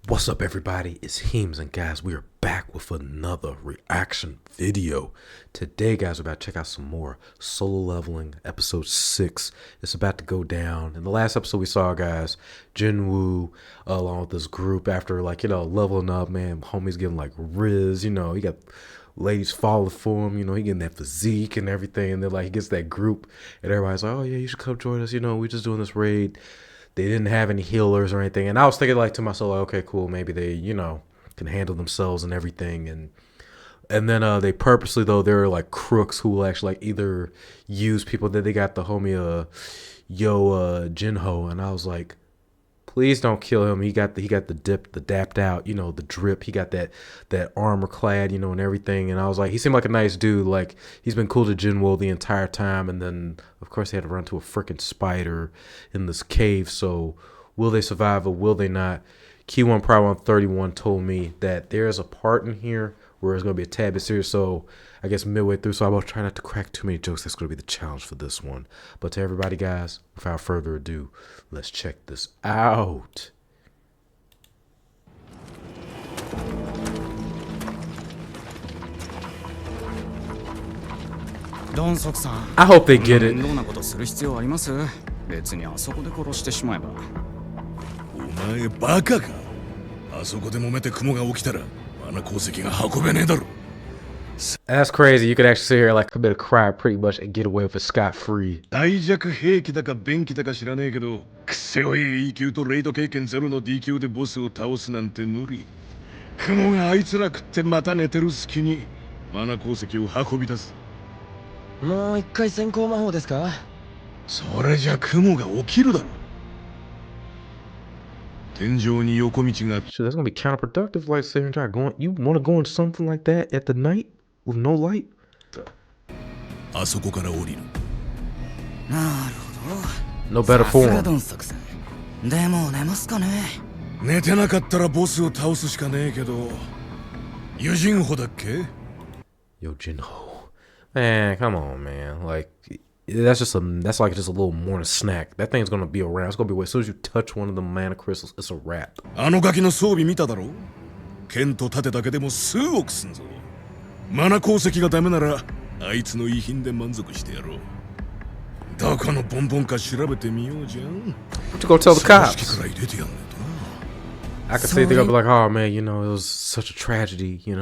What's up, everybody? It's Heems, and guys, we are back with another reaction video. Today, guys, we're about to check out some more Solo Leveling, episode 6. It's about to go down. In the last episode we saw, guys, Jinwoo, along with this group, after, leveling up, man, homie's getting, Riz, he got ladies falling for him, he getting that physique and everything, and then, he gets that group, and everybody's like, oh, yeah, you should come join us, we just doing this raid. They didn't have any healers or anything. And I was thinking to myself, okay, cool. Maybe they, can handle themselves and everything. And then they purposely, though, they're crooks who will actually either use people. That they got the homie, Jinho. And I was like, please don't kill him. He got the dapped out, the drip. He got that armor clad, and everything. And I was like, he seemed like a nice dude. He's been cool to Jinwoo the entire time. And then, of course, they had to run to a freaking spider in this cave. So will they survive or will they not? Key1 Prime 131 told me that there's a part in here where it's going to be a tad bit serious. So I guess midway through, so I will try not to crack too many jokes. That's going to be the challenge for this one. But to everybody, guys, without further ado, let's check this out. I hope they get it. 別にあそこで殺してしまえば。お前バカか。あそこで揉めて雲が起きたら、マナ鉱石が運べねえだろ。 That's crazy. You could actually sit here commit a crime pretty much and get away with it scot-free. 大弱兵器だか便器だか知らねえけど、くせ弱い E 級とレイド経験ゼロの D 級でボスを倒すなんて無理。雲があいつら食ってまた寝てる隙にマナ鉱石を運び出す。もう一回先行魔法ですか？それじゃ雲が起きるだろ。天井に横道が。Sure, that's gonna be counterproductive. Say and try going. You want to go into something like that at the night with no light? あそこから降りる。なるほど。 No better form. さすがドンソクさん。でも寝ますかね。寝てなかったらボスを倒すしかねえけど。ユジンホだっけ？ Yo, Jinho. Man, come on, man. That's just a little morning snack. That thing's gonna be around. It's gonna be as soon as you touch one of the mana crystals, it's a wrap. あのガキの装備見ただろ？剣と盾だけでも数億すんぞ。マナ鉱石がダメならあいつの遺品で満足してやろう。どこのボンボンか調べてみようじゃん。 What you gonna tell the cops? 組織くらい入れてやんねえとな。 I could say they're gonna be like, oh man, it was such a tragedy, he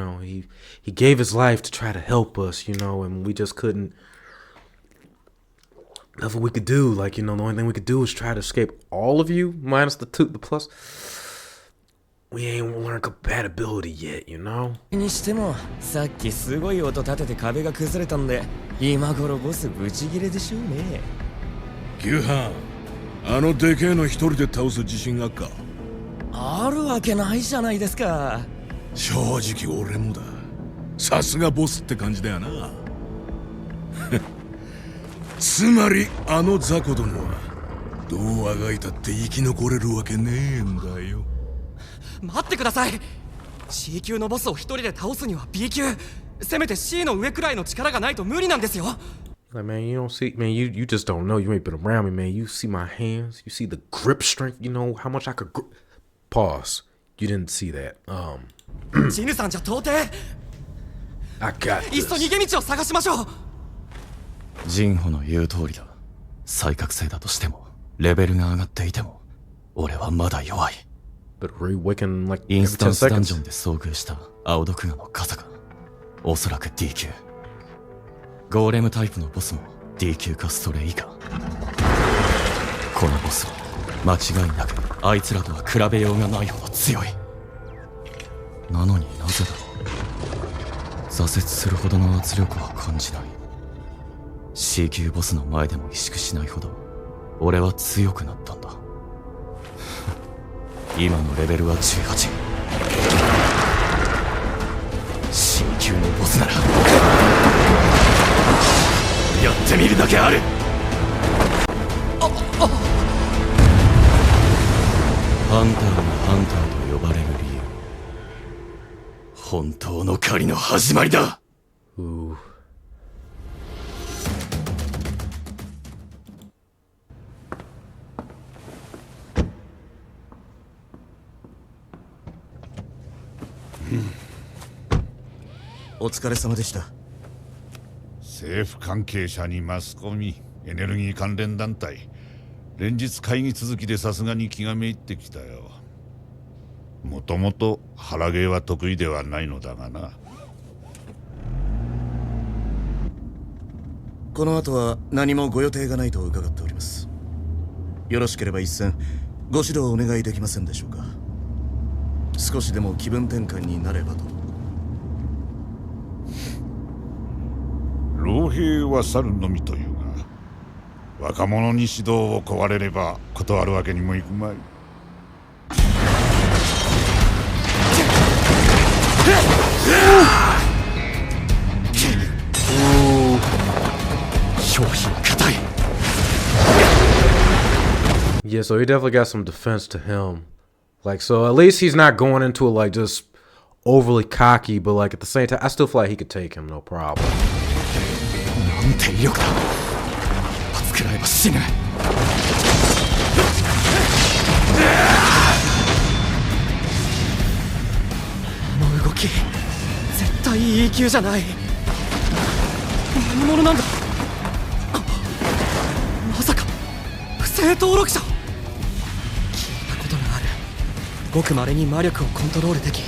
gave his life to try to help us, and we just couldn't. Nothing we could do, the only thing we could do is try to escape all of you, minus the plus. We ain't learned compatibility yet, にしても、さっきすごい音立てて壁が崩れたんで、今頃ボスブチギレでしょうね。牛飯、あのでけえの一人で倒す自信あっか？あるわけないじゃないですか。正直俺もだ。さすがボスって感じだよな。つまりあの雑魚どもはどうあがいたって生き残れるわけねえんだよ。待ってください。 C 級のボスを一人で倒すには B 級、せめて C の上くらいの力がないと無理なんですよ。Man, you don't see, man, you just don't know. You ain't been around me, man. You see my hands, you see the grip strength, how much I could grip. Pause. You didn't see that. ジヌさんじゃ到底。 I got this. いっそ逃げ道を探しましょう。ジンホの言う通りだ。再覚醒だとしても、レベルが上がっていても、俺はまだ弱い。But reawaken イ every ンスタン 10スダンジョ seconds. ンで遭遇した青毒牙の傘が、おそらく D 級。ゴーレムタイプのボスも D 級かそれ以下。このボスは間違いなくあいつらとは比べようがないほど強い。なのになぜだろう。挫折するほどの圧力は感じない。C 級ボスの前でも萎縮しないほど俺は強くなったんだ。今のレベルは18。 C 級のボスならやってみるだけある。ハンターがハンターと呼ばれる理由、本当の狩りの始まりだ。 Ooh. お疲れ様でした。政府関係者にマスコミ、エネルギー関連団体、連日会議続きでさすがに気がめいってきたよ。もともと腹芸は得意ではないのだがな。この後は何もご予定がないと伺っております。よろしければ一戦ご指導お願いできませんでしょうか。少しでも気分転換になればと。老兵は去るのみというが、若者に指導を請われれば断るわけにもいくまい。Yeah, so he definitely got some defense to him. Like, so at least he's not going into it like just overly cocky, but like at the same time, I still feel like he could take him, no problem. なんて威力だ。一発食らえば死ぬ。あの動き、絶対 E 級じゃない。何者なんだ。まさか不正登録者。聞いたことがある。ごく稀に魔力をコントロールでき、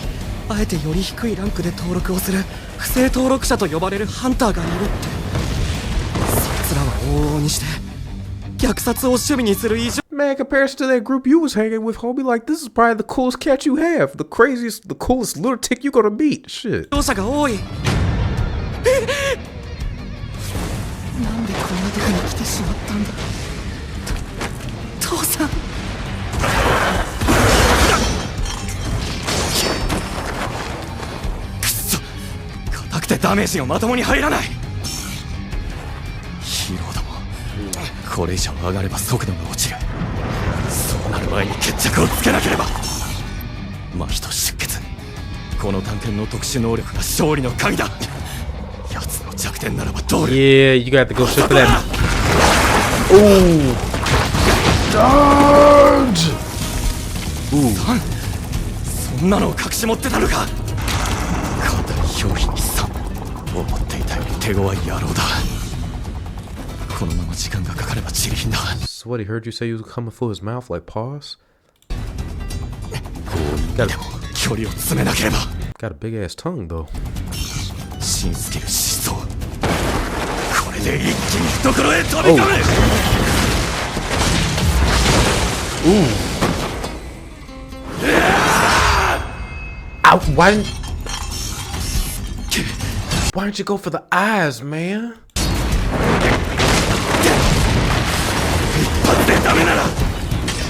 あえてより低いランクで登録をする不正登録者と呼ばれるハンターがいるって。そいつらは往々にして虐殺を趣味にする以上。 Man, in comparison to that group you was hanging with, homie, like this is probably the coolest cat you have, the craziest, the coolest little tick you gonna meet. Shit. 容赦が多い。なんでこんなとこに来てしまったんだ。父さん。くそ、硬くてダメージがまともに入らない。ヒーローども、これ以上上がれば速度が落ちる。そうなる前に決着をつけなければ。麻痺と出血、この探検の特殊能力が勝利の鍵だ。奴の弱点ならばどれ。 Yeah, you got to go straight for that. Ooh. Dodge! Ooh. そんなのを隠し持ってたのか。簡単に表皮に3、思っていたより手強い野郎だ。このまま時間がかかれば散り品だ。 So what, he heard you say he was coming through his mouth, like pause? こう見ても距離を詰めなければ。 Got a big ass tongue though. 新スキル失踪。これで一気に懐へ飛び込む。Ow, why didn't you go for the eyes, man? 一発でダメなら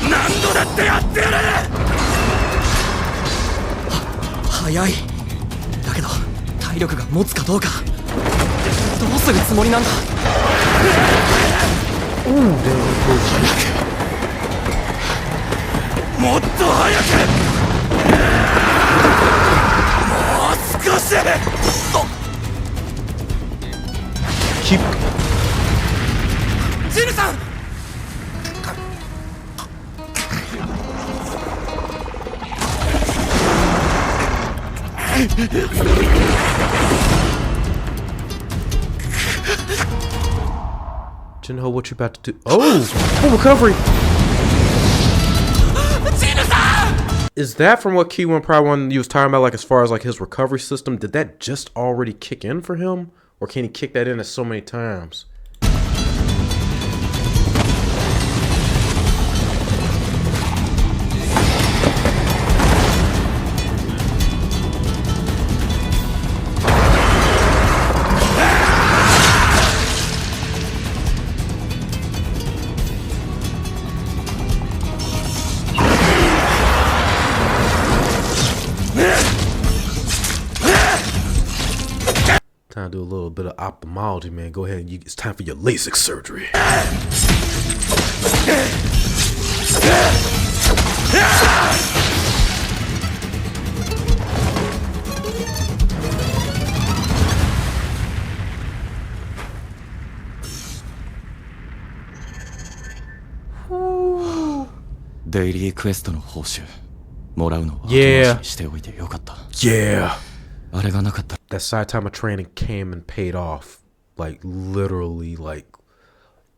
何度だってやってやる。早い。だけど体力が持つかどうか。どうするつもりなんだ。もっと早く。もう少し。Keep. ジルさん。Jinho, what you about to do? Oh, full recovery. Is that from what Key1 probably one you was talking about, like as far as like his recovery system? Did that just already kick in for him, or can he kick that in so many times? Time to do a little bit of ophthalmology, man. Go ahead and it's time for your LASIK surgery. Daily クエストの報酬もらうのを後回しにしておいてよかった。 Yeah. あれがなかったら That Saitama training came and paid off. Like, literally, like,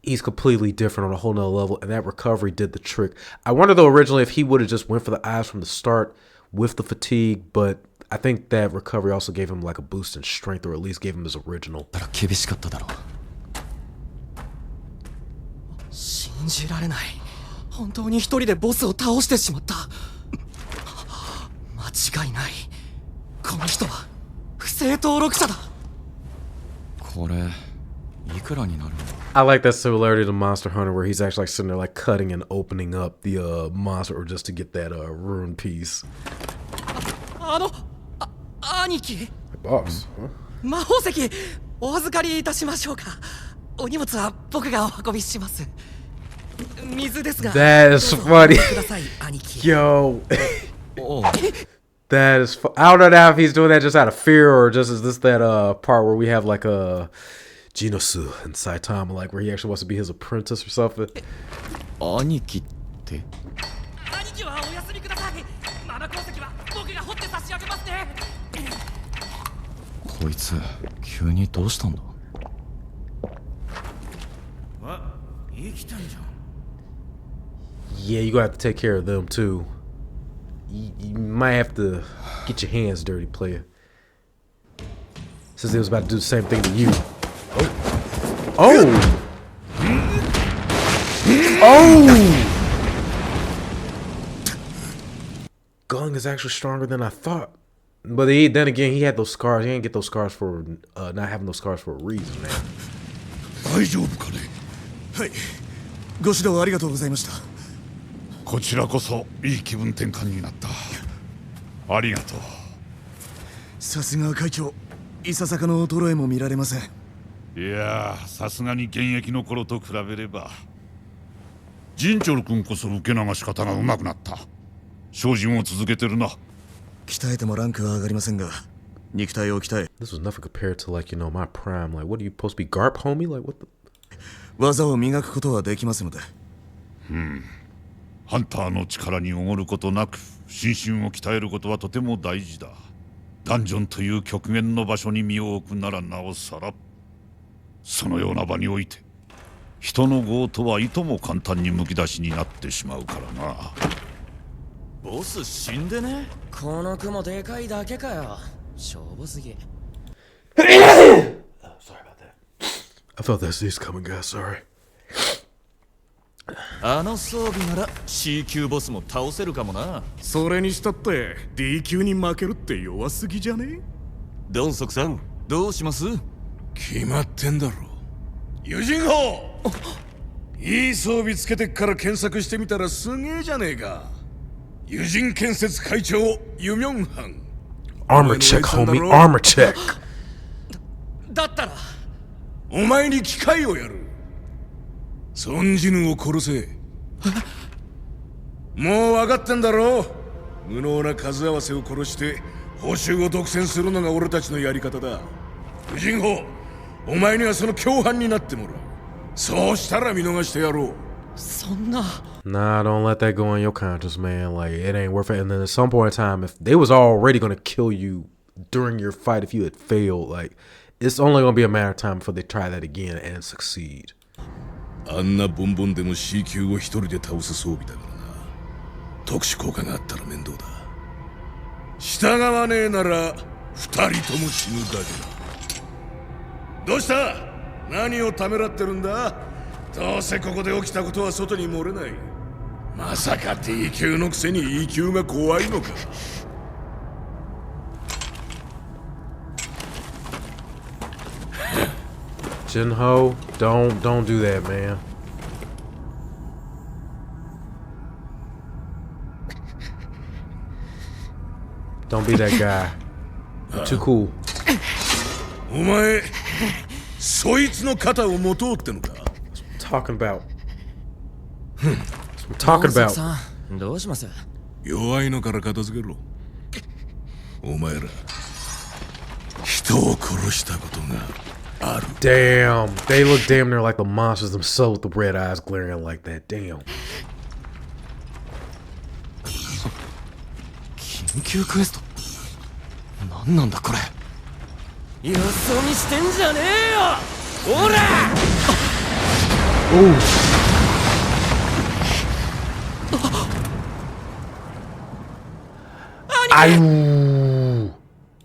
he's completely different on a whole nother level, and that recovery did the trick. I wonder, though, originally if he would have just went for the eyes from the start with the fatigue, but I think that recovery also gave him, like, a boost in strength, or at least gave him his original. 厳しかっただろう。信じられない。本当に一人でボスを倒してしまった。間違いない。この人は不正登録者だ。これいくらになるの？ I like that similarity to Monster Hunter, where he's actually like sitting there like cutting and opening up the monster, or just to get that rune piece. 兄貴。Boss, huh? 魔法石お預かりいたしましょうか。お荷物は僕がお運びします。水ですが。That is funny. ください、兄貴。Yo. That is I don't know now if he's doing that just out of fear, or just is this that part where we have like a Jinosu and Saitama, like where he actually wants to be his apprentice or something. 兄貴って？兄貴はお休みください。マナ鉱石は僕が掘って差し上げますね。こいつ急にどうしたんだ？生きたんじゃん。 Yeah, you gonna have to take care of them too. You might have to get your hands dirty, player. Since they was about to do the same thing to you. Oh! Oh! Gung is actually stronger than I thought. But then again, he had those scars. He didn't get those scars for not having those scars for a reason, man. 大丈夫かね。はい、ご指導ありがとうございました。こちらこそいい気分転換になった。ありがとう。さすが会長、いささかの衰えも見られません。いやー、さすがに現役の頃と比べればジンチョル君こそ受け流し方が上手くなった。精進を続けてるな。鍛えてもランクは上がりませんが、肉体を鍛え This was nothing compared to, like, you know, my prime. Like, what are you supposed to be, Garp, homie? Like, what the? 技を磨くことはできますので。ハンターの力におごることなく心身を鍛えることはとても大事だ。ダンジョンという極限の場所に身を置くならなおさら。そのような場において人の業とはいとも簡単にむき出しになってしまうからな。ボス死んでね？この雲でかいだけかよ。しょぼすぎ。Sorry about that. I felt that sneeze coming, guys. Sorry. あの装備なら C 級ボスも倒せるかもな。それにしたって D 級に負けるって弱すぎじゃね？ドンソクさん、どうします？決まってんだろ。ユジンホいい装備つけてっから検索してみたらすげえじゃねえか。ユジン建設会長ユミョンハン。 Armor check, homie. Armor check. だったらお前に機会をやる。孫ジヌを殺せ。もう分かってんだろ。無能な数合わせを殺して報酬を独占するのが俺たちのやり方だ。ユジンホ、お前にはその共犯になってもらう。そうしたら見逃してやろう。そんな。 Nah, don't let that go on your conscience, man. Like, it ain't worth it. And then at some point in time, if they was already gonna kill you during your fight, if you had failed, like, it's only gonna be a matter of time before they try that again and succeed. あんなボンボンでも C 級を一人で倒す装備だからな。特殊効果があったら面倒だ。従わねえなら二人とも死ぬだけだ。どうした？何をためらってるんだ？どうせここで起きたことは外に漏れない。まさか D 級のくせに E 級が怖いのか。Jinho, don't do that, man. Don't be that guy. You're too cool. お前、そいつの肩を持とうってのか。 Talking about. That's what I'm talking about. さん、どうします？弱いのから片付けろ。お前ら、人を殺したことがある。 Damn, they look damn near like the monsters themselves with the red eyes glaring like that. Damn. 緊急クエスト。何なんだこれ。よそ見してんじゃねえよ。ほら。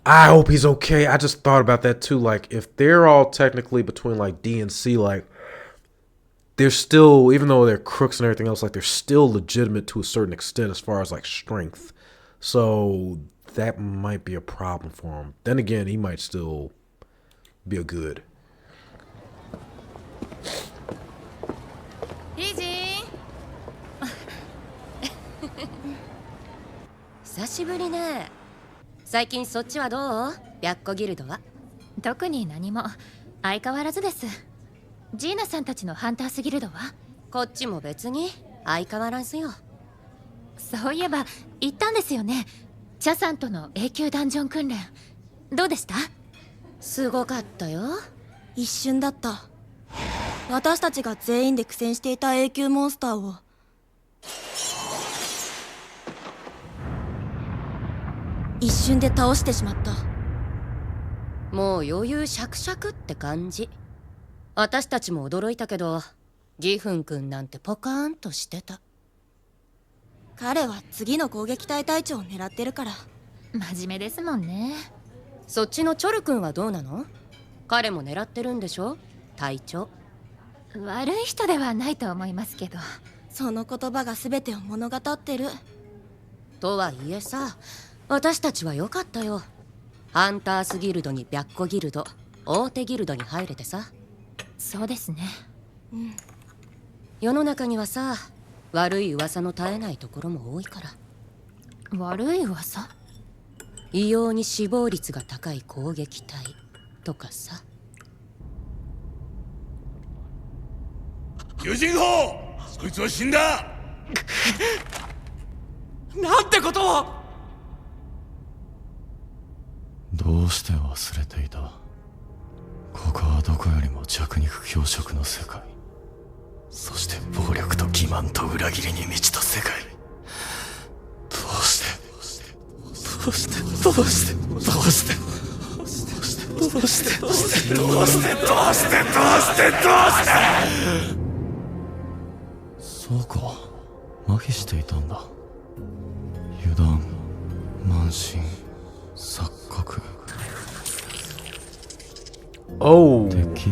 I hope he's okay. I just thought about that too. Like, if they're all technically between like D and C, like, they're still, even though they're crooks and everything else, like, they're still legitimate to a certain extent as far as like strength. So that might be a problem for him. Then again, he might still be a good. リジン久しぶりね。最近そっちはどう？白虎ギルドは。特に何も。相変わらずです。ジーナさんたちのハンタースギルドは？こっちも別に相変わらずよ。そういえば行ったんですよね。チャさんとの永久ダンジョン訓練。どうでした？すごかったよ。一瞬だった。私たちが全員で苦戦していた永久モンスターを一瞬で倒してしまった。もう余裕シャクシャクって感じ。私たちも驚いたけど、ギフン君なんてポカーンとしてた。彼は次の攻撃隊隊長を狙ってるから。真面目ですもんね。そっちのチョル君はどうなの？彼も狙ってるんでしょ？隊長。悪い人ではないと思いますけど。その言葉が全てを物語ってる。とはいえさ、私たちは良かったよ。ハンタースギルドに白虎ギルド、大手ギルドに入れてさ。そうですね。うん。世の中にはさ、悪い噂の絶えないところも多いから。悪い噂？異様に死亡率が高い攻撃隊とかさ。ユジンホー、そいつは死んだ。なんてことを。どうして忘れていた。ここはどこよりも弱肉強食の世界、そして暴力と欺瞞と裏切りに満ちた世界。どうしてどうしてどうしてどうしてどうしてどうしてどうしてどうしてどうしてどうしてそうか、麻痺していたんだ。油断、慢心、錯覚。敵？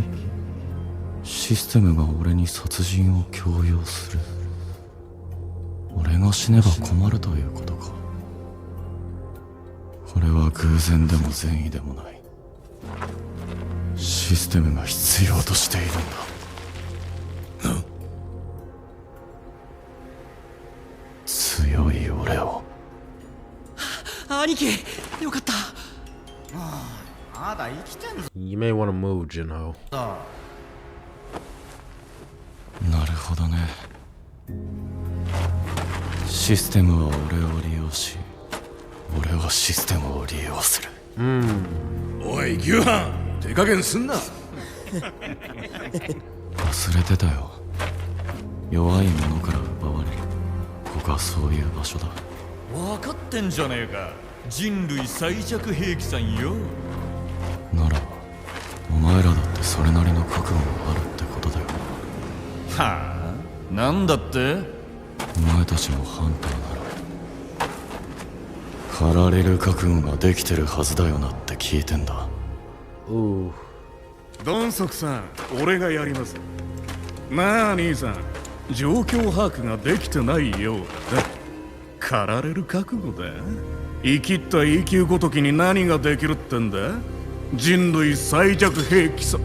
システムが俺に殺人を強要する。俺が死ねば困るということか。これは偶然でも善意でもない。システムが必要としているんだ。強い俺を。兄貴、よかった。まだ生きてんぞ。 You may want to move, Jinho. なるほどね。システムは俺を利用し、俺はシステムを利用する。おい、牛飯、手加減すんな。忘れてたよ。弱いものから奪われる。ここはそういう場所だ。分かってんじゃねえか、人類最弱兵器さんよ。ならお前らだってそれなりの覚悟があるってことだよ。はあ、なんだって？お前たちもハンターなら狩られる覚悟ができてるはずだよなって聞いてんだ。Ooh. ドンソクさん、俺がやります。なあ兄さん、状況把握ができてないようだ。狩られる覚悟だ。生きった永久ごときに何ができるってんだ。人類最弱兵器さ。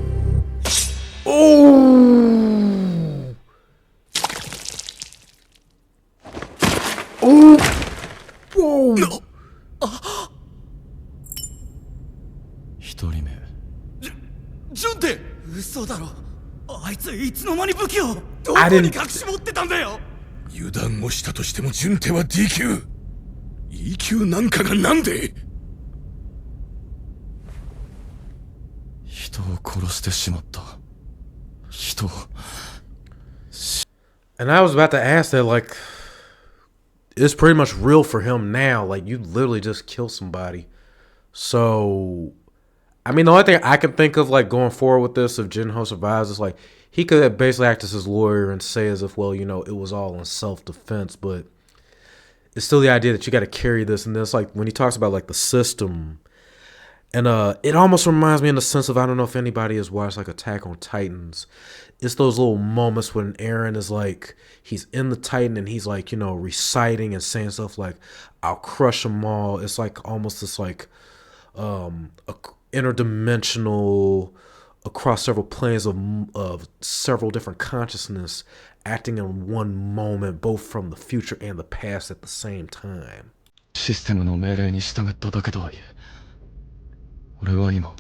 一人目。ジュンって。嘘だろ。あいついつの間に武器をどこに隠し持ってたんだよ。油断をしたとしても順手は D 級。E 級なんかがなんで。人を殺してしまった。人を。 And I was about to ask that, like, it's pretty much real for him now. Like, you literally just kill somebody. So, I mean, the only thing I can think of, like, going forward with this, if Jinho survives, is like, he could basically act as his lawyer and say as if, well, you know, it was all in self-defense, but it's still the idea that you got to carry this. And then it's like, when he talks about, like, the system, and it almost reminds me in the sense of, I don't know if anybody has watched, like, Attack on Titans. It's those little moments when Eren is like, he's in the Titan and he's like, you know, reciting and saying stuff like, I'll crush them all. It's like almost this like interdimensional, across several planes of several different consciousness acting in one moment, both from the future and the past at the same time. システムの命令に従っただけとはいえ、俺は今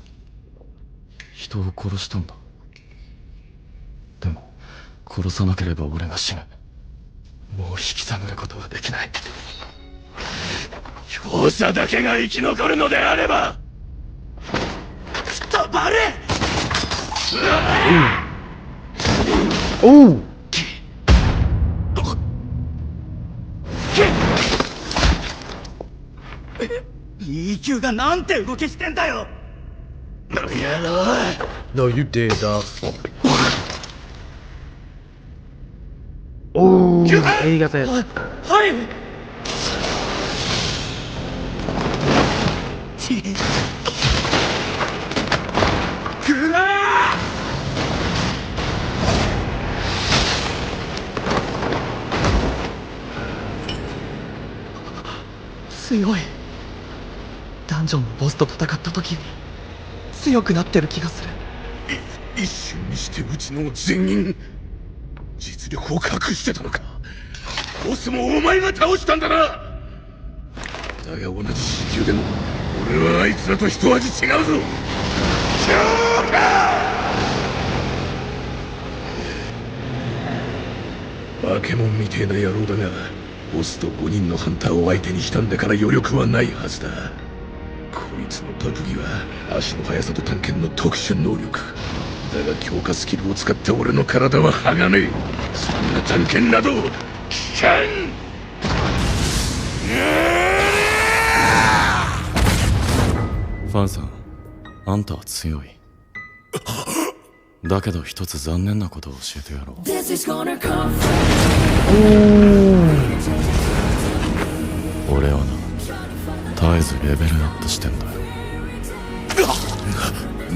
人を殺したんだ。でも殺さなければ俺が死ぬ。もう引き下げることはできない。強者だけが生き残るのであればくたばれ。おう。EQ がなんて動きしてんだよ。の野郎。No, you did, dog. Oh, he got that. はい。くら強い。ダンジョンのボスと戦った時強くなってる気がする。一瞬にしてうちの全員実力を隠してたのか。ボスもお前が倒したんだな。だが同じC級でも俺はあいつらと一味違うぞ。化け物みてえな野郎だが、ボスと5人のハンターを相手にしたんだから余力はないはずだ。こいつの特技は足の速さと探検の特殊能力だが、強化スキルを使って俺の体は剥がねえ。そんな探検など危険。ファンさん、あんたは強い。だけど一つ残念なことを教えてやろう。俺はな、絶えずレベルアップしてんだよ。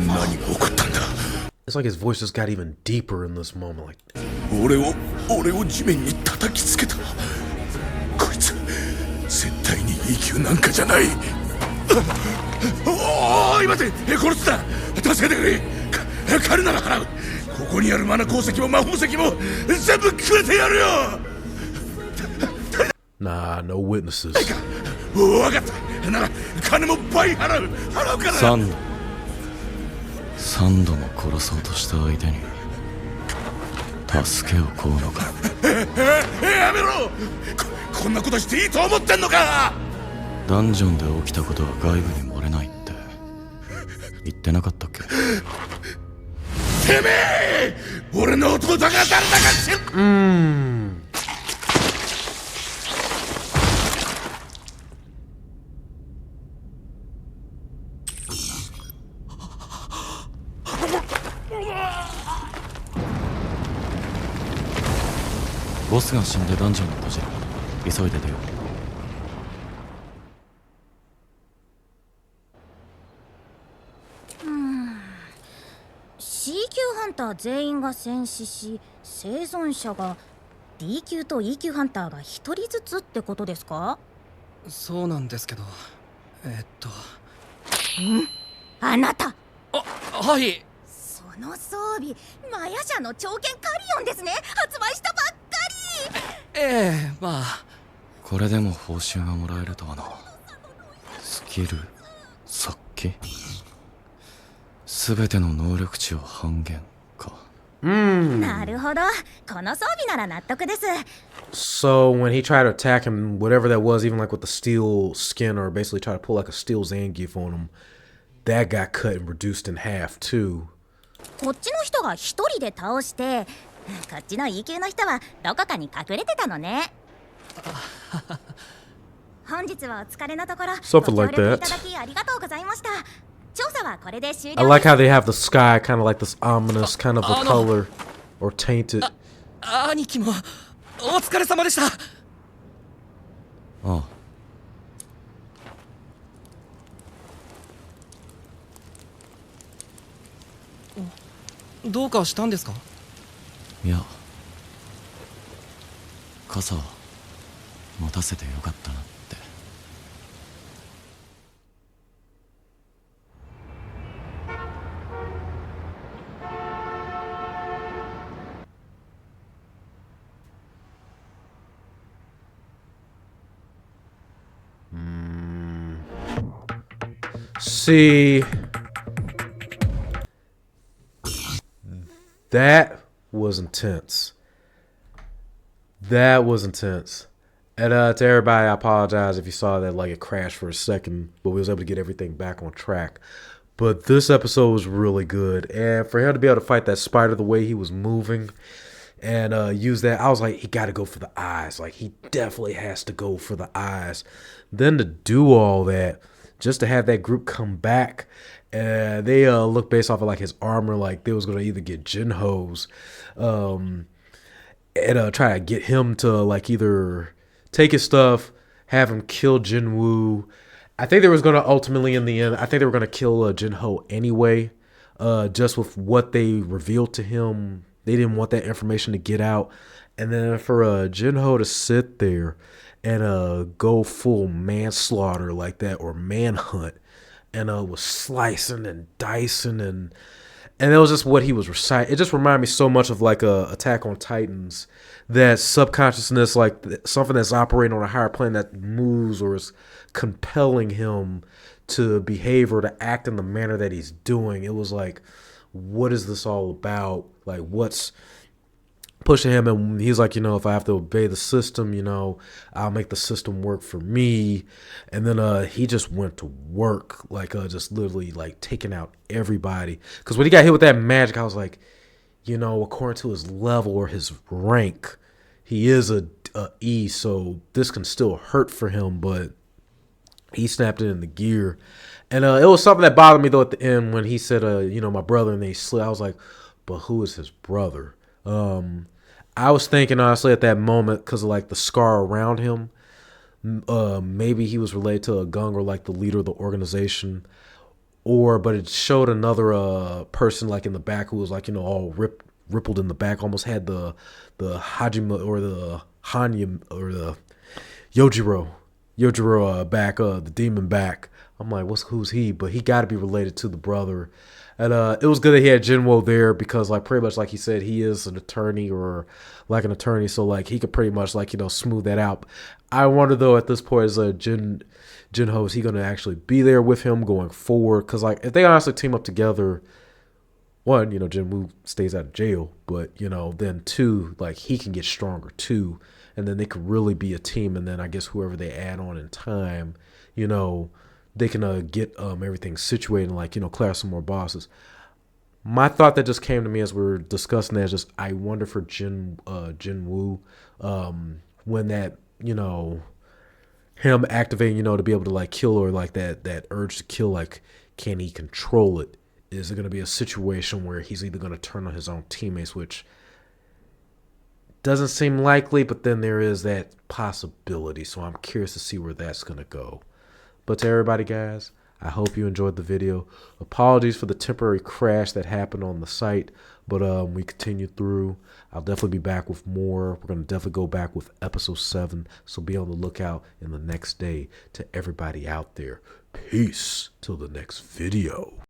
何が起こったんだ。 It's like his voice just got even deeper in this moment. Like, 俺を地面に叩きつけた。こいつ絶対に E 級なんかじゃない。おーい待て、殺すな。助けてくれ。彼なら払う。ここにあるマナ鉱石も魔法石も全部くれてやるよ。nah, no witnesses. 分かった。なら金も倍払うから。3度も殺そうとした相手に助けを請うのか。やめろ。こんなことしていいと思ってんのか。ダンジョンで起きたことは外部に漏れないって言ってなかったっけ。てめえ、俺の弟が誰だか知る。ボスが死んでダンジョンに閉じる。急いで出よう。C 級ハンター全員が戦死し、生存者が D 級と E 級ハンターが1人ずつってことですか？そうなんですけど、あなた。はい。その装備、マヤ社の長剣カリオンですね。発売したばっかり。ええ、まあこれでも報酬がもらえるとはな。スキル、殺気、すべての能力値を半減か。なるほど。この装備なら納得です。 So when he tried to attack him, whatever that was, even like with the steel skin or basically try to pull like a steel Zangief on him, that got cut and reduced in half too. こっちの人が一人で倒して、こっちの E 級の人はどこかに隠れてたのね。本日はお疲れのところ Something like ご協力 that. いただきありがとうございました。調査はこれで終了 I like how they have the sky kind of like this ominous kind of a color or tainted. 兄貴もお疲れ様でした。ああ。どうかしたんですか？いや、傘持たせてよかったなって。See, that was intense. That was intense. And to everybody, I apologize if you saw that like it crashed for a second, but we was able to get everything back on track. But this episode was really good, and for him to be able to fight that spider the way he was moving and use that, I was like, he got to go for the eyes. Like, he definitely has to go for the eyes. Then to do all that, just to have that group come back, and they look based off of like his armor, like they was gonna either get Jinho's, and try to get him to like either take his stuff, have him kill Jinwoo. I think they was gonna ultimately in the end, I think they were gonna kill Jinho anyway, just with what they revealed to him. They didn't want that information to get out, and then for Jinho to sit there and go full manslaughter like that, or manhunt, and was slicing and dicing, and it was just what he was reciting. It just reminded me so much of like a Attack on Titans, that subconsciousness, like something that's operating on a higher plane that moves or is compelling him to behave or to act in the manner that he's doing. It was like, what is this all about? Like, what's pushing him? And he's like, if I have to obey the system, I'll make the system work for me. And then he just went to work, like just literally like taking out everybody. Because when he got hit with that magic, I was like, according to his level or his rank, he is a E, so this can still hurt for him, but he snapped it in the gear. And it was something that bothered me though at the end when he said, my brother, and they slid. I was like, but who is his brother? I was thinking honestly at that moment, because of like the scar around him, maybe he was related to a Gung or like the leader of the organization, but it showed another person like in the back who was like all rippled in the back, almost had the Hajime or the Hanya or the Yojiro back, the demon back. I'm like, who's he? But he got to be related to the brother. And it was good that he had Jinwoo there, because like pretty much like he said, he is an attorney or like an attorney, so like he could pretty much like smooth that out. I wonder though at this point, is Jinho, is he gonna actually be there with him going forward? Because like if they honestly team up together, one, Jinwoo stays out of jail, but then two, like he can get stronger too, and then they could really be a team. And then I guess whoever they add on in time, they can get everything situated and like clear some more bosses. My thought that just came to me as we were discussing that is just, I wonder for Jinwoo, when that him activating to be able to like kill, or like that urge to kill, like can he control it? Is it going to be a situation where he's either going to turn on his own teammates, which doesn't seem likely, but then there is that possibility. So I'm curious to see where that's going to go. But to everybody, guys, I hope you enjoyed the video. Apologies for the temporary crash that happened on the site, but we continued through. I'll definitely be back with more. We're going to definitely go back with episode 7, so be on the lookout in the next day. To everybody out there, peace till the next video.